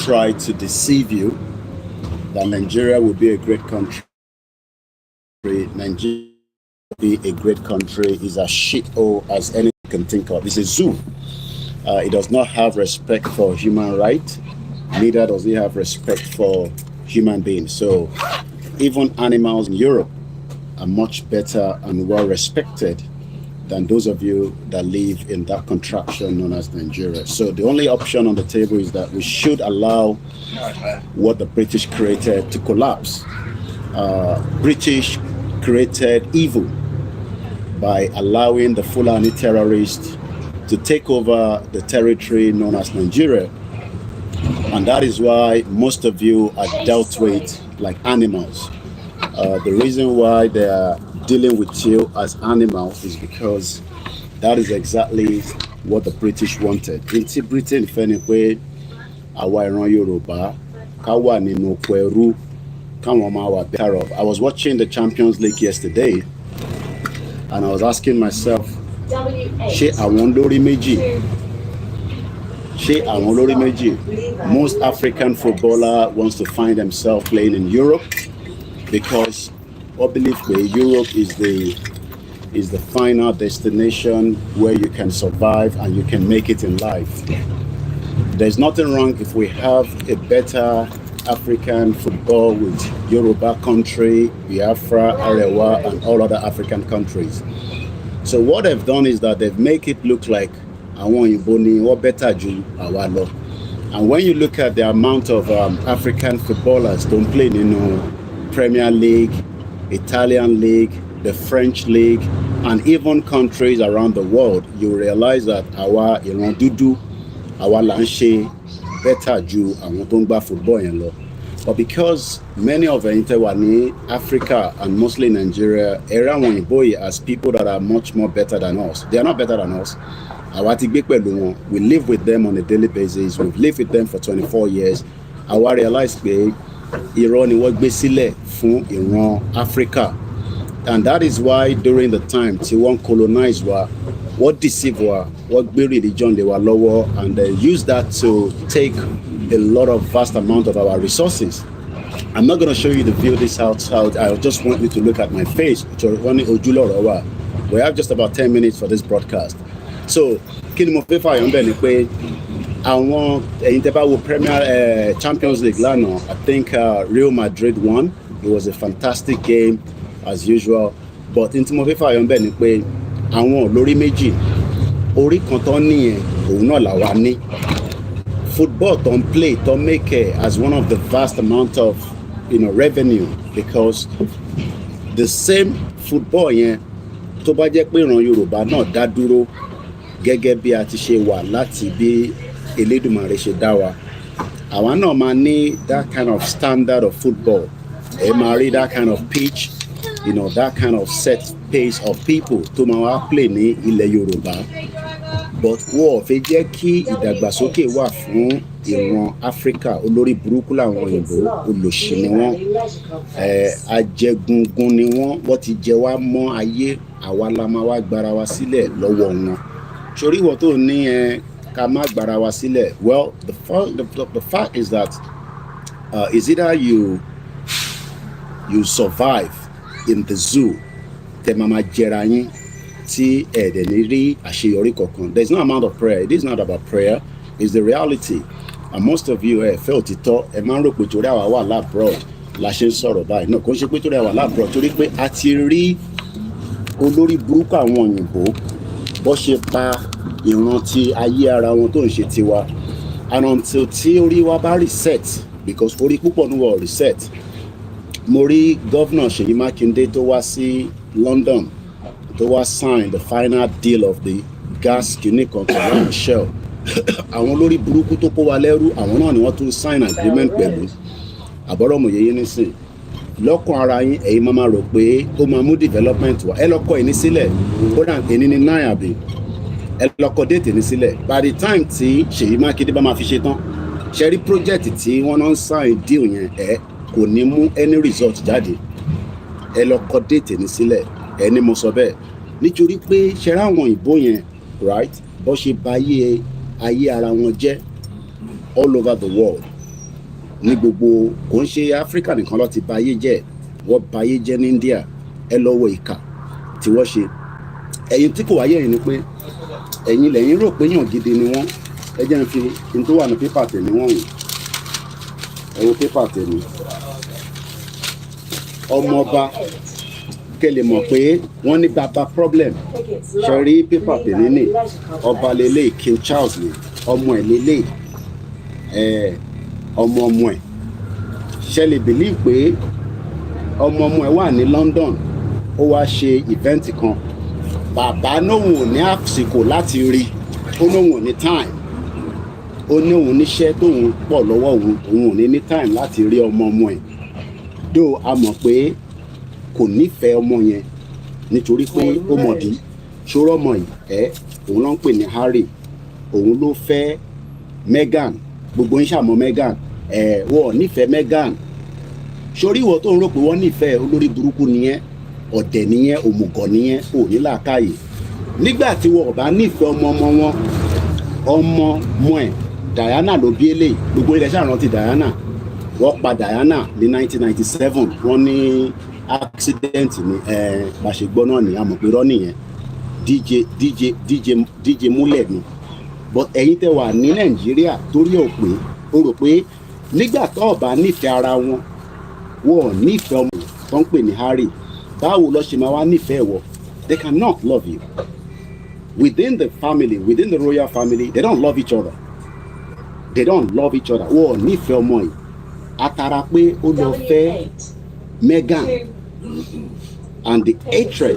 try to deceive you that Nigeria will be a great country. Nigeria will be a great country is as shithole as anything you can think of. It's a zoo. It does not have respect for human rights. Neither does it have respect for human beings. So even animals in Europe are much better and well respected than those of you that live in that contraction known as Nigeria. So the only option on the table is that we should allow what the British created to collapse. British created evil by allowing the Fulani terrorists to take over the territory known as Nigeria. And that is why most of you are dealt with like animals. The reason why they are dealing with you as animals is because that is exactly what the British wanted. In Britain, if anyway, I was watching the Champions League yesterday and I was asking myself, most African footballer wants to find themselves playing in Europe because I believe Europe is the final destination where you can survive and you can make it in life. There's nothing wrong if we have a better African football with Yoruba country, Biafra, Arewa, and all other African countries. So what they've done is that they've made it look like àwọn Ìgbò ni wọ́n better ju àwa lọ. And when you look at the amount of African footballers don't play in Premier League, Italian League, the French League, and even countries around the world, you realize that àwa ìran dúdú, àwa là ń ṣe better ju àwọn tó ń gbá football yẹn lọ. But because many of the wà ní Africa and mostly Nigeria, era wọn Ìgbò as people that are much more better than us. They are not better than us. We live with them on a daily basis. We've lived with them for 24 years. I realize pé irọ́ ni wọ́n gbé sílẹ̀ fún ìran Africa. And that is why during the time tí wọ́n colonize wa, wọ́n deceive wa, wọ́n gbé religion lé wa lọ́wọ́, and they use that to take a lot of vast amount of our resources. I'm not going to show you the view this out. I just want you to look at my face. We have just about 10 minutes for this broadcast. So, kí ni mo fẹ́ fààyàn bẹ́ẹ̀ ni pé àwọn ẹ̀yin tẹ́ bá wo Premier Champions League lánàá, I think Real Madrid won. It was a fantastic game as usual. But in tí mo fẹ́ fààyàn bẹ́ẹ̀ ni pé àwọn olórí méjì, orí kan tó níyẹn òun náà làwa ní. Football don't play, don't make it as one of the vast amount of revenue, because the same football yẹn tó bá jẹ́ pé ìran Yorùbá náà dá dúró gẹ́gẹ́ bí a ti ṣe wà láti bí Elédùmarè ṣe dá wa, àwa náà máa ní that kind of standard of football. Ẹ máa rí that kind of pitch, that kind of set pace of people tó máa wá play ní ilẹ̀ Yorùbá. But wọ́n fẹ́ jẹ́ kí ìdàgbàsókè wà fún ìran Africa. Olórí burúkú làwọn òyìnbó, olòṣì ni wọ́n, ajẹgungun ni wọ́n ti jẹ wá mọ́ ayé, àwa la máa wá gbára wa sílẹ̀ lọ́wọ́ wọn. Sórí ìwọ tó ní ká má gbára wa sílẹ̀. Well, the fact is that is either you survive in the zoo, tẹ máa jẹra yín tí ẹ̀dẹ̀ ní rí àṣeyọrí kankan. There's no amount of prayer. It is not about prayer. It's the reality. And most of you fẹ́ òtítọ́, ẹ máa ń rò pé torí àwa wà labroad la ṣe ń sọ̀rọ̀ báyìí. No, kò ń ṣe pé torí àwa labroad, torí pé a ti rí olórí burúkú àwọn òyìnbó bó ṣe pa ìran ti ayé ara wọn tó ń ṣe tiwa. And until tí orí wa bá reset, because orí púpọ̀ ní wọ́n reset. Mo rí Governor Ṣèyí Mákindé tó wá sí London tó wá sign the final deal of the gas kìíní kan pẹ̀lú Shell. Àwọn olórí burúkú tó kó wa lẹ́rú, àwọn náà ni wọ́n tún sign agreement pẹ̀lú. Àbọ̀rọ̀mọ̀ yẹyẹ nísìn lọ́kàn ara yín ẹ̀yin máa rò pé ó máa mú development wá. Ẹ lọ́kọ̀ ẹni sílẹ̀, kódà ẹni ní 9 àbí ẹ lọ́kọ̀ déètì ní sílẹ̀. By the time tí Ṣèyí Mákindé bá máa fi ṣe tán, ṣe rí project tí wọ́n náà sign deal yẹn kò ní mú any result jáde. Ẹ lọ́kọ̀ déètì ní sílẹ̀, ẹni mo sọ bẹ́ẹ̀ nítorí pé ṣe rá àwọn ìbò yẹn, right, bó ṣe bà ayé ara wọn jẹ́ all over the world. ní gbogbo kò ń ṣe Áfíríkà nìkan ló ti bà ayé jẹ́, wọ́n bà ayé jẹ́ ní India. Ẹ lọ wo ìkà tí wọ́n ṣe. Ẹ̀yin tí kò wáyé yìí ni pé ẹ̀yin lẹ́yìn rò pé yàn gidi ni wọ́n. Ẹ jẹ́ n fi n tó wà ní pépà tèmi wọ̀nyí. Ẹ wo pépà tèmi. Ọmọọba kẹ́lẹ̀ mọ̀ pé wọ́n ní bàbá problem. Ṣe rí pépà tèmi ní ọba lélẹ̀ King Charles ni ọmọ ẹ̀ lélẹ̀ ọmọ ẹ̀. Ṣe lè believe pé ọmọ ẹ̀ wà ní London, ó wá ṣe event kan. Bàbá nóhun ò ní àsìkò láti rí, ó nóhun ò ní time, ó ní òun níṣẹ́ tóun pọ̀ lọ́wọ́ òun ò ní time láti rí ọmọ ẹ̀. Dó a mọ̀ pé kò nífẹ̀ẹ́ ọmọ yẹn nítorí pé ó mọ̀dí. Ṣòro ọmọ yìí òun ló ń pè ní Harry, òun ló fẹ́ Meghan, gbogbo ń ṣàmọ́ Meghan, wọ́n nífẹ̀ẹ́ Meghan. Sórí ìwọ tó ń rò pé wọ́n nífẹ̀ẹ́, olórí burúkú nìyẹn, ọ̀dẹ̀ nìyẹn, òmùgọ̀ nìyẹn, ò ní làákàyè. Nígbà tí wọn ò bá nífẹ̀ẹ́ ọmọ ẹ̀, Diana ló bí eléyìí, gbogbo ilẹ̀ ṣàrántí Diana. Wọ́n pa Diana ní 1997, wọ́n ní accident ní bàṣẹgbọ́n náà ní amọ̀pẹ̀rọ̀ nìyẹn. DJ múlẹ̀ ni. But ẹ̀yin tẹ́ wà ní Nàìjíríà torí ò pé ó rò pé nígbà tó bá nífẹ̀ẹ́ ara wọn, wọn ò nífẹ̀ẹ́ ọmọ tó ń pè ní Harry, báwo ló ṣe máa wá nífẹ̀ẹ́ wọ? They cannot love you. Within the family, within the royal family, they don't love each other. They don't love each other. Wọn ò nífẹ̀ẹ́ ọmọ yìí. Atara pé ó lọ fẹ́ Meghan, and the hatred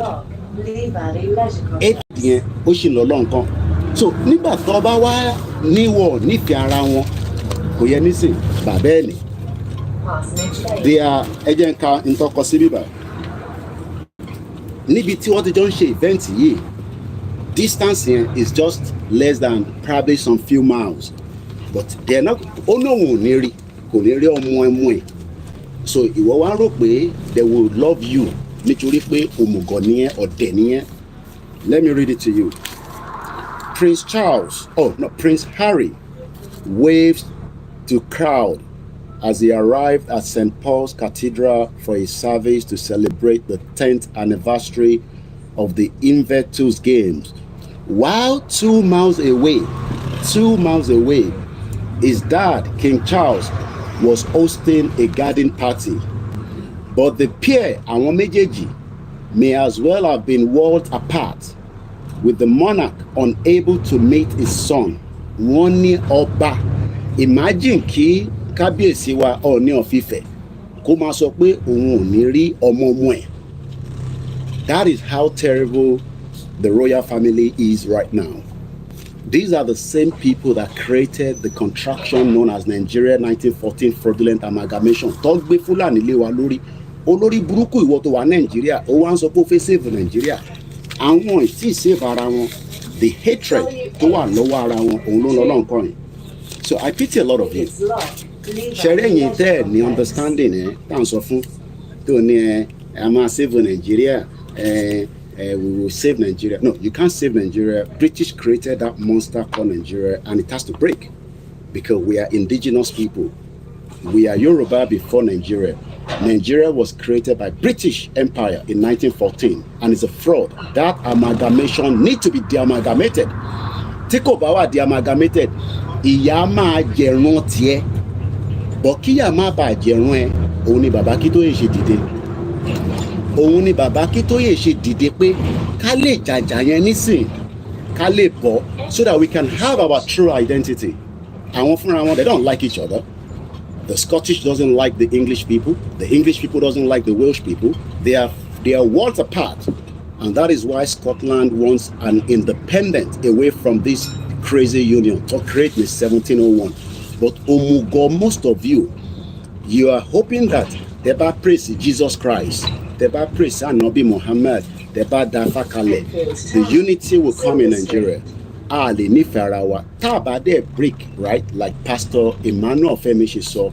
yẹn ó sì lọ lọ́nkàn. So nígbà tó bá wá níwọ̀ nífẹ̀ẹ́ ara wọn, kò yẹ nísìn bàbá ẹ̀ ní. They are ẹjẹ́ ń ka ntọ́kọ sí bíbá. Níbi tí wọ́n ti jọ ń ṣe event yìí, distance yẹn is just less than probably some few miles. But they are not, ó ní òun ò ní rí, kò ní rí ọmọ ẹ̀. So ìwọ wá rò pé they will love you nítorí pé òmùgọ̀ nìyẹn, ọ̀dẹ̀ nìyẹn. Let me read it to you. Prince Harry waves to crowd as he arrived at St. Paul's Cathedral for a service to celebrate the 10th anniversary of the Invictus Games. While 2 miles away, his dad, King Charles, was hosting a garden party. But the pair, àwọn méjèèjì, may as well have been worlds apart, with the monarch unable to meet his son. Wọ́n ní ọba. Imagine kí kábíyèsí wa Ọọ̀ni of Ifẹ̀ kó máa sọ pé òun ò ní rí ọmọ ẹ̀. That is how terrible the royal family is right now. These are the same people that created the contraction known as Nigeria 1914 fraudulent amalgamation. Tó gbé Fúlàní lé wa lórí. Olórí burúkú ìwọ tó wà Nàìjíríà, ó wá ń sọ pé ó fẹ́ save Nàìjíríà. Àwọn ìtì save ara wọn. The hatred tó wà lọ́wọ́ ara wọn, òun ló lọ lọ́nkàn yìí. So I pity a lot of you. Ṣẹ̀rẹ̀ yìí tẹ́ ẹ̀ ní understanding tá à ń sọ fún tó ní a máa save Nigeria. We will save Nigeria. No, you can't save Nigeria. British created that monster called Nigeria, and it has to break because we are indigenous people. We are Yoruba before Nigeria. Nigeria was created by British Empire in 1914, and it's a fraud. That amalgamation need to be de-amalgamated. Tí kò bá wà de-amalgamated, ìyá máa jẹ̀rún tiẹ̀. Bọ̀ kíyà má bàa jẹ̀rún ẹ, òun ni bàbá Akíntóyè ṣe dìde. Òun ni bàbá Akíntóyè ṣe dìde pé ká lè jàjà yẹn nísìn, ká lè bọ́, so that we can have our true identity. Àwọn fúnra wọn, they don't like each other. The Scottish doesn't like the English people. The English people doesn't like the Welsh people. They are worlds apart. And that is why Scotland wants an independent away from this crazy union to create in 1701. But Omugo, most of you are hoping that they ba praise Jesus Christ, they ba praise Anabi Muhammad, they ba dafa kale. The unity will come in Nigeria. Ali ní Farawa. Tabade break, right? Like Pastor Emmanuel Femishi saw,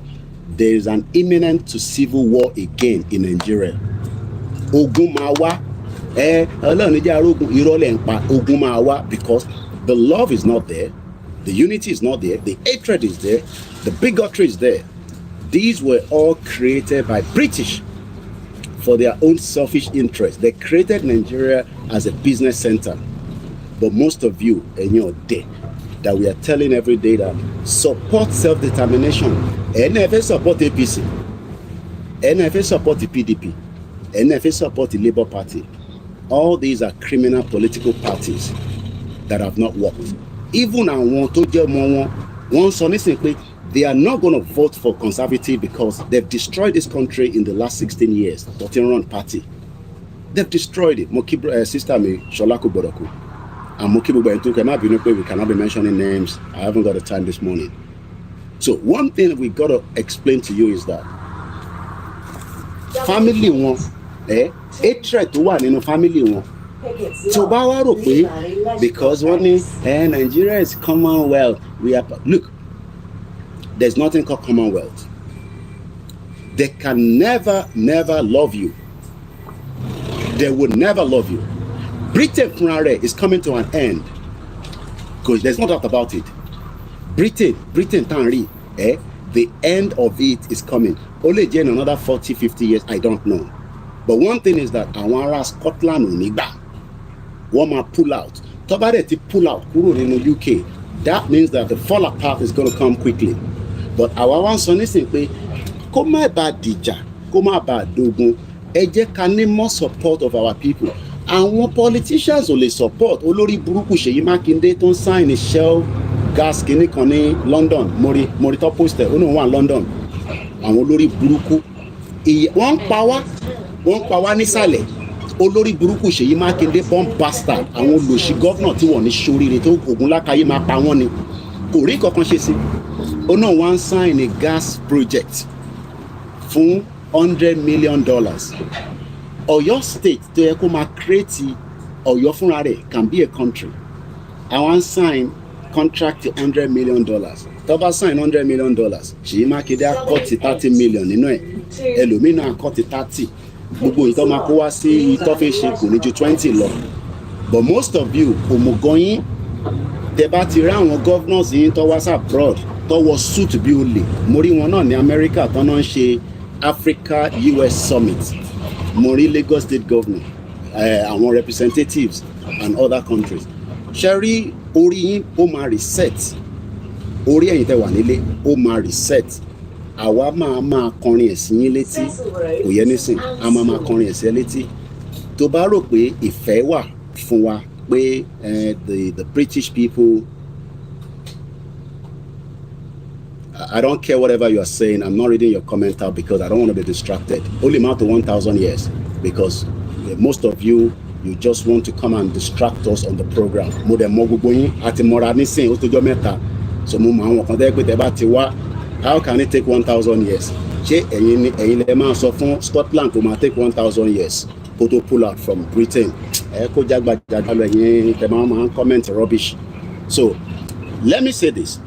there is an imminent to civil war again in Nigeria. Ogun máa wá. Ọlọ́run jẹ́ arógun irọ́ lẹ̀ ń pa. Ogun máa wá because the love is not there, the unity is not there, the hatred is there, the bigotry is there. These were all created by British for their own selfish interest. They created Nigeria as a business center. But most of you, and you're dead, that we are telling every day that support self-determination. NFA support APC. NFA support the PDP. NFA support the Labour Party. All these are criminal political parties that have not worked. Even I want to get more one son is simply they are not going to vote for conservative because they've destroyed this country in the last 16 years. Run party. They've destroyed it. Sister me, Sholaku Bodoku. And we cannot be mentioning names. I haven't got the time this morning. So one thing we got to explain to you is that family one, hatred to one in a family one. So because one is Nigeria is Commonwealth. We are look. There's nothing called Commonwealth. They can never love you. They would never love you. Britain is coming to an end. Because there's no doubt about it. Britain, the end of it is coming. Only in another 40, 50 years, I don't know. But one thing is that Awara Scotland will pull out. Tobade pull out in the UK. That means that the fall apart is going to come quickly. But our one son is simply, come about Dija, come about Dogun, can need more support of our people. And when politicians only support, Olori Buruku Seyi Makinde don't sign a Shell gas clinic in London, Monitor poster, one London. And Olori Buruku, one power nisale. Olori Buruku Seyi Makinde bomb bastard. And when Loshi governor ti won ni Shori to Ogunlakaye ma pa won ni. Kò rí kankan ṣe sí. One sign a gas project for $100 million. Or your state to create or your funare can be a country. I want sign contract $100 million. Toba sign $100 million. She Makinde cut 30 million. You know, Elumina cut 30. Gbogbo ito makowa si ito fe se kò ní ju 20 lọ. But most of you omogoyin tẹ́ bá ti rí àwọn governors yìí tó wá abroad tó wọ suit bí ó lè. Mo rí wọn náà ní America tó náà ń ṣe Africa US Summit. Mo rí Lagos State Governor, àwọn representatives and other countries. Ṣẹ́rí orí yín ó máa reset. Orí ẹ̀yin tẹ́ wà nílé ó máa reset. Àwa máa kọrin ẹ̀sìn yín létí. Kò yẹ nísìn, a máa kọrin ẹ̀sìn létí. Tó bá rò pé ìfẹ́ wà fún wa pé the British people, I don't care whatever you are saying. I'm not reading your comment out because I don't want to be distracted. Only amount to 1,000 years because most of you just want to come and distract us on the program. Mo de mo gbogbo yin àti mora nisin ó tójọ́ mẹ́ta. So mo mọ àwọn kan tẹ́ pé tẹ́ bá ti wá, how can it take 1,000 years? Ṣé ẹ̀yin lè máa sọ fún Scotland kó máa take 1,000 years kó tó pull out from Britain? Kó jágbàjàgbà lọ ẹ̀yin tẹ́ máa comment rubbish. So let me say this.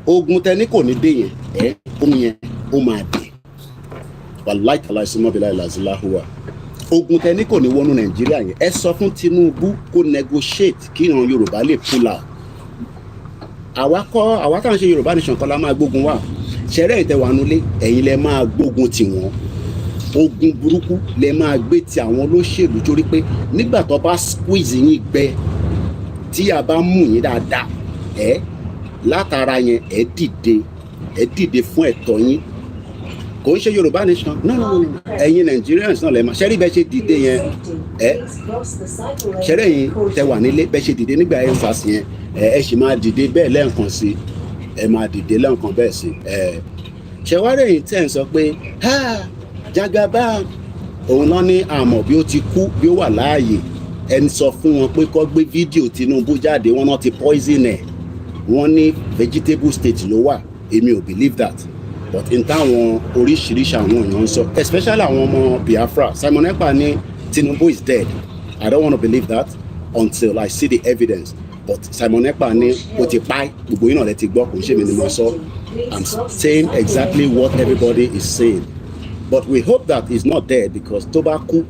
Ogun tẹni kò ní dé yẹn ogun yẹn ó máa dé wàláì tàlà ìsúnmọ́bìlà ìlàzíláhùwà. Ogun tẹni kò ní wọnú Nàìjíríà yẹn ẹ sọ fún Tinubu kó negotiate kí ìran Yorùbá lè pull out. Àwa táwọn ṣe Yorùbá nation kọ́ la máa gbógun wà. Ṣẹ̀rẹ́ ìtẹ̀wà nulẹ̀ ẹ̀yin lẹ máa gbógun tì wọ́n. Ogun burúkú lẹ máa gbé ti àwọn olóṣèlú torí pé nígbà tó bá squeeze yín gbẹ tí a bá mú yín dáadáa látara yẹn ẹ dìde fún ẹ̀tọ́ yín. Kò ń ṣe Yorùbá nation no ẹ̀yin Nigerians náà lẹ máa ṣẹ́rí bẹ́ẹ̀ ṣe dìde yẹn ṣẹ́rẹ́ yín tẹ wà nílé bẹ́ẹ̀ ṣe dìde nígbà yẹn fà sí yẹn ẹ sì máa dìde bẹ́ẹ̀ lẹ́ẹ̀kan sí ẹ máa dìde lẹ́ẹ̀kan bẹ́ẹ̀ sí ṣẹ̀wárẹ̀ yìí tẹ̀ ń sọ pé Jagaba òun náà ní àmọ̀ bí ó ti kú bí ó wà láàyè ẹni sọ fún wọn pé kó gbé fídíò Tinubu jáde wọn náà ti poison ẹ̀ wọ́n ní vegetable state ló wà èmi ò believe that but in táwọn oríṣiríṣi àwọn èèyàn ń sọ especially àwọn ọmọ Biafra Simon Ekpa ní Tinubu is dead. I don't want to believe that until I see the evidence but Simon Ekpa ní ó ti pa gbogbo yín náà lẹ ti gbọ́ kò ń ṣe mi ni mo sọ. I'm saying exactly what everybody is saying but we hope that he's not dead because tó bá kú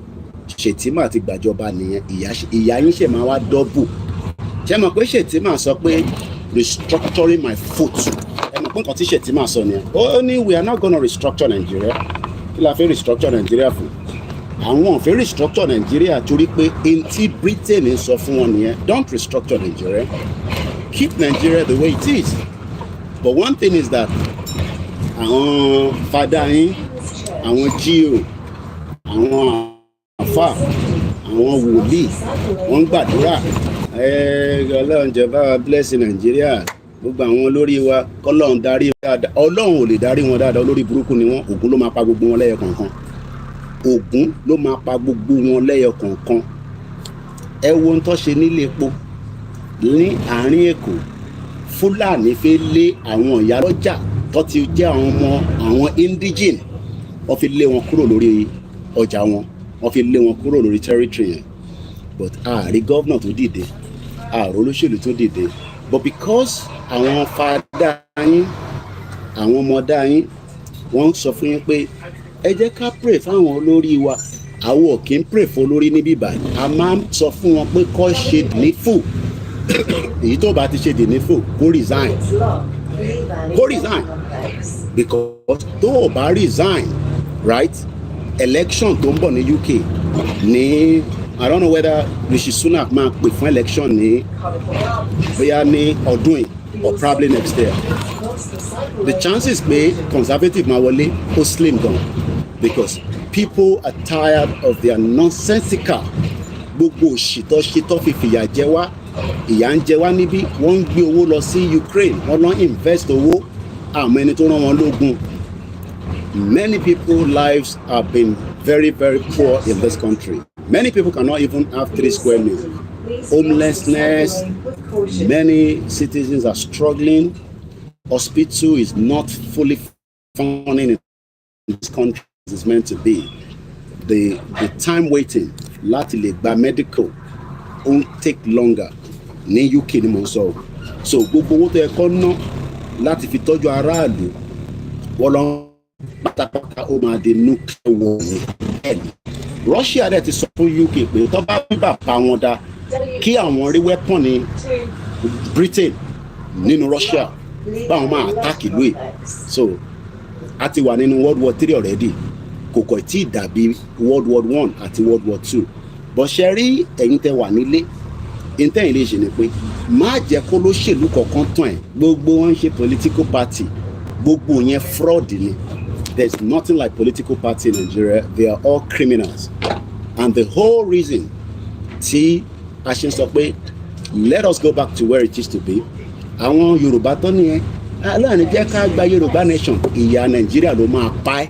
Shettima ti gbàjọba nìyẹn ìyà yín ṣe máa wá double. Ṣé mọ̀ pé Shettima sọ pé restructuring my foot mọ̀ pé nǹkan tí Shettima sọ nìyẹn ó ní we are not gonna restructure Nigeria kí la fẹ́ restructure Nigeria fún àwọn ò fẹ́ restructure Nigeria torí pé in tí Britain sọ fún wọn nìyẹn don't restructure Nigeria keep Nigeria the way it is but one thing is that àwọn fada yín àwọn GO àwọn àfà àwọn wòlíì wọ́n gbàdúrà Ọlọ́run jẹ́ bá wa bless Nigeria gbogbo àwọn olórí wa kọ́lọ́run darí dáadáa Ọlọ́run ò lè darí wọn dáadáa olórí burúkú ni wọ́n Ògún ló máa pa gbogbo wọn lẹ́yọ kọ̀ọ̀kan Ògún ló máa pa gbogbo wọn lẹ́yọ kọ̀ọ̀kan ẹ wo ohun tó ṣe nílé epo ní àárín Èkó Fúlàní fẹ́ lé àwọn ìyálọ́jà tó ti jẹ́ àwọn ọmọ àwọn indigene wọ́n fi lé wọn kúrò lórí ọjà wọn wọ́n fi lé wọn kúrò lórí territory yẹn but ààrí gọ́vnà tó dìde ààrò olóṣèlú tó dìde but because àwọn fada yín àwọn ọmọdá yín wọ́n sọ fún yín pé ẹ jẹ́ ká pray fáwọn olórí wa àwọn ò kí ń pray fún olórí níbí báyìí a máa ń sọ fún wọn pé kó ṣe nífù èyí tó bá ti ṣe nífù kó resign because tó o bá resign right election tó ń bọ̀ ní UK ní I don't know whether Rishi Sunak máa pè fún election ní bóyá ní ọdún yìí or probably next year the chances pé conservative máa wọlé ó slim down because people are tired of their nonsensical gbogbo òṣìtọ́ fi fìyà jẹ wá ìyà ń jẹ wá níbí wọ́n ń gbé owó lọ sí Ukraine wọ́n lọ invest owó àmọ́ ẹni tó rán wọn lógun many people lives have been very very poor in this country many people cannot even have 3 square meals homelessness many citizens are struggling hospital is not fully functioning in this country as it's meant to be the time waiting láti lè gba medical won't take longer ní UK ni mo sọ so gbogbo owó tó yẹ kó ná láti fi tọ́jú aráàlú wọ́n lọ pátápátá ó máa di nuclear war ní Russia dẹ̀ ti sọ fún UK pé tó bá bíbà pa wọn dá kí àwọn rí weapon ní Britain nínú Russia báwọn máa attack ìlú yìí so a ti wà nínú World War 3 already kò kọ̀ tí ì dàbí World War 1 àti World War 2 bó ṣe rí ẹ̀yin tẹ́ wà nílé ìtẹ́yìn lè ṣe ni pé má jẹ́ kó lóṣèlú kọ̀ọ̀kan tán ẹ̀ gbogbo wọn ń ṣe political party gbogbo yẹn fraud ni there is nothing like political party in Nigeria they are all criminals and the whole reason tí a ṣe ń sọ pé let us go back to where it used to be àwọn Yorùbá tó nìyẹn aláàánú jẹ́ ká gba Yorùbá nation ìyà Nàìjíríà ló máa pa ẹ́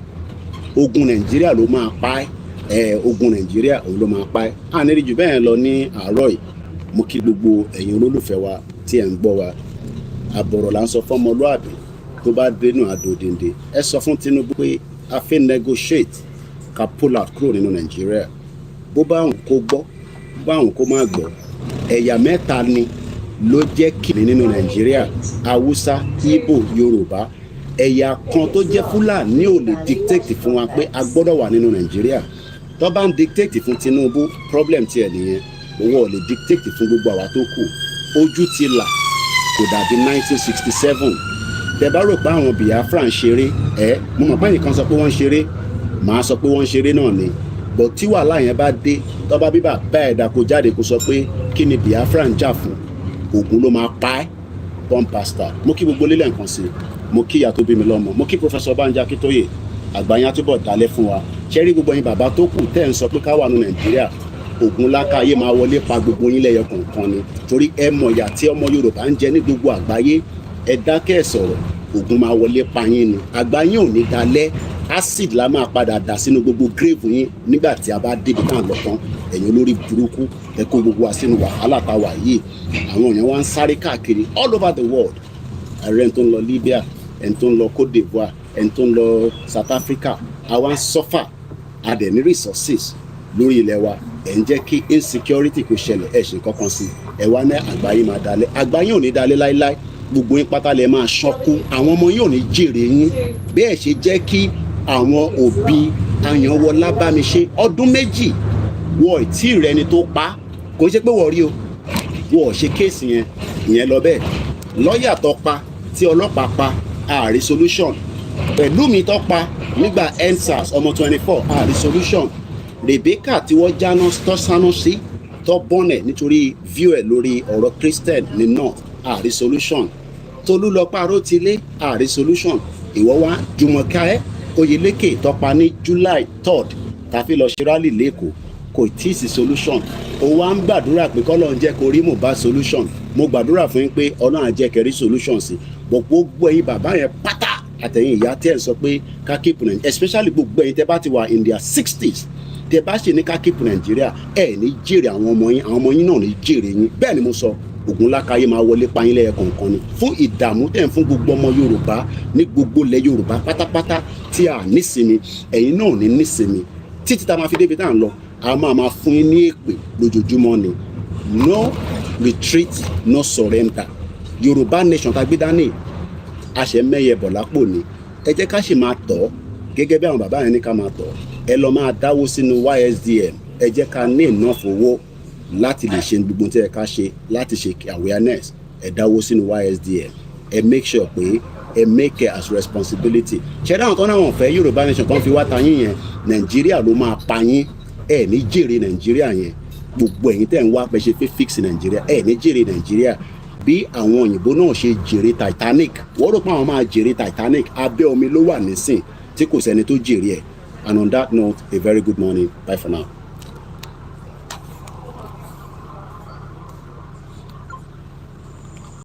ogun Nàìjíríà ló máa pa ẹ́ ogun Nàìjíríà ló máa pa ẹ́ àníri jù bẹ́ẹ̀ lọ ní àárọ̀ yìí mo kí gbogbo ẹ̀yin olólùfẹ́ wa tí ẹ̀ ń gbọ́ wa àbọ̀rọ̀ là ń sọ fọ́mọlúàbí tó bá dénú àdòdìndé ẹ sọ fún Tinubu pé a fẹ́ negotiate ká pull out kúrò nínú Nàìjíríà bó bá àwọn kó gbọ́ bó bá àwọn kó má gbọ́ ẹ̀yà mẹ́ta ni ló jẹ́ kìnnì nínú Nàìjíríà Haúsá Ìgbò Yorùbá ẹ̀yà kan tó jẹ́ Fúlàní ò lè dictate fún wa pé a gbọ́dọ̀ wà nínú Nàìjíríà tó bá ń dictate fún Tinubu problem tiẹ̀ nìyẹn owó ò lè dictate fún gbogbo àwa tó kù ojú ti là kò dàbí 1967 tẹ́ bá rò pé àwọn Biafra ń ṣeré mo mọ̀ pé nìkan sọ pé wọ́n ń ṣeré màá sọ pé wọ́n ń ṣeré náà ni but tí wàhálà yẹn bá dé tó bá bíbà bá ẹ̀dá kó jáde kó sọ pé kí ni Biafra ń jà fún Ògún ló máa pa ẹ́ bomb pastor mo kí gbogbo lílẹ̀ nǹkan sí mo kí ìyá tó bí mi lọ́mọ mo kí Professor Banji Akíntóyè àgbáyé àtúbọ̀ dalẹ̀ fún wa ṣẹ́rí gbogbo yín bàbá tó kù tẹ́ ń sọ pé ká wà ní Nàìjíríà Ògún lákàyè máa wọlé pa gbogbo yín lẹ́yọ kọ̀ọ̀kan ni torí ẹ mọ̀ ìyà tí ọmọ Yorùbá ń jẹ ní gbogbo àgbáyé ẹ dákẹ́ ẹ sọ̀rọ̀ Ògún máa wọlé pa yín ni àgbáyé ò ní dalẹ̀ acid la máa padà dà sínú gbogbo grave yín nígbà tí a bá débi náà lọ tán ẹ̀yin olórí burúkú ẹ kó gbogbo wa sínú wàhálà tá a wà yìí àwọn èèyàn wa ń sáré káàkiri all over the world ààrẹ ẹni tó ń lọ Libya ẹni tó ń lọ Cote d'Ivoire ẹni tó ń lọ South Africa àwa ń suffer adẹ̀ ní resources lórí ilẹ̀ wa ẹ̀ ń jẹ́ kí insecurity kò ṣẹlẹ̀ ẹ̀ ṣe kankan sí ẹ̀ wá ní àgbáyé máa dalẹ̀ àgbáyé ò ní dalẹ̀ láíláí gbogbo yín pátá lẹ máa ṣọ́kú àwọn ọmọ yín ò ní jèrè yín bẹ́ẹ̀ ṣe jẹ́ kí àwọn òbí Àyànwọlá Bámiṣé ọdún méjì wọ́n tí rẹ̀ ni tó pa kò ṣe pé wọ́n rí o wọ́n ṣe kéèsì yẹn ìyẹn lọ bẹ́ẹ̀ lọ́ọ̀yà tó pa tí ọlọ́pàá pa ààrí solution. Pẹ̀lú mi tó pa nígbà EndSARS ọmọ 24 ààrí solution. Rebecca tí wọ́n jáná tó sáná sí tó bọ́nẹ̀ nítorí view ẹ̀ lórí ọ̀rọ̀ Christian ní north ààrí solution. Tolúlọpọ̀ Arótilé ààrí solution. Ìwọ wá Jùmọ̀kẹ́ Oyèlékè tó pa ní July 3rd tàfi lọ ṣe rally lẹ́kọ̀ọ́ kò tí ì sí solution. Ó wá ń gbàdúrà pé k'Ọlọ́run jẹ́ kó rí Mohbad solution. Mo gbàdúrà fún yín pé Ọlọ́run á jẹ́ kẹ́ rí solution sí. Gbogbo ẹ̀yin bàbá yẹn pátá àtẹ̀yìn ìyá tẹ́ ẹ̀ sọ pé ká keep Nàìjíríà, especially gbogbo ẹ̀yin tẹ́ bá ti wà in their 60s tẹ́ bá ṣe ní ká keep Nàìjíríà ẹ̀ ní jèrè àwọn ọmọ yín náà ní jèrè yín. Bẹ́ẹ̀ ni mo sọ, Ògúnlákayé máa wọlé payín lẹ́yẹ kọ̀ọ̀kan ni fún ìdààmú tẹ̀ ń fún gbogbo ọmọ Yorùbá ní gbogbo ilẹ̀ Yorùbá pátápátá tí a nísinmi, ẹ̀yin náà ní nísinmi títí tá a máa fi débi tá à ń lọ. A máa fún yín ní èpè lójoojúmọ́ ni. No retreat, no surrender. Yorùbá nation tá a gbé dání àṣẹ mẹ́yẹ bọ̀ lápò ni. Ẹ jẹ́ ká sì máa tọ̀ gẹ́gẹ́ bí àwọn bàbá yẹn ní ká máa tọ̀. Ẹ lọ máa dáwó sínú YSDM. Ẹ jẹ́ ká ní enough owó láti lè ṣe gbogbo tí ẹ ká ṣe láti ṣe awareness. Ẹ dáwó sínú YSDM. Ẹ make sure pé ẹ make it as responsibility. Ṣé dáhùn tó náà wọ́n fẹ́ Yorùbá nation tó ń fi wá ta yín yẹn, Nàìjíríà ló máa pa yín. Ẹ ní jèrè Nàìjíríà yẹn. Gbogbo ẹ̀yin tẹ́ ń wá pẹ́ ṣe fẹ́ fix Nàìjíríà, ẹ ní jèrè Nàìjíríà. Bí àwọn òyìnbó náà ṣe jèrè Titanic, wọ́n rò pé àwọn máa jèrè Titanic, abẹ́ omi ló wà nísìn tí kò sẹ́ni tó jèrè ẹ̀. And on that note, a very good morning. Bye for now.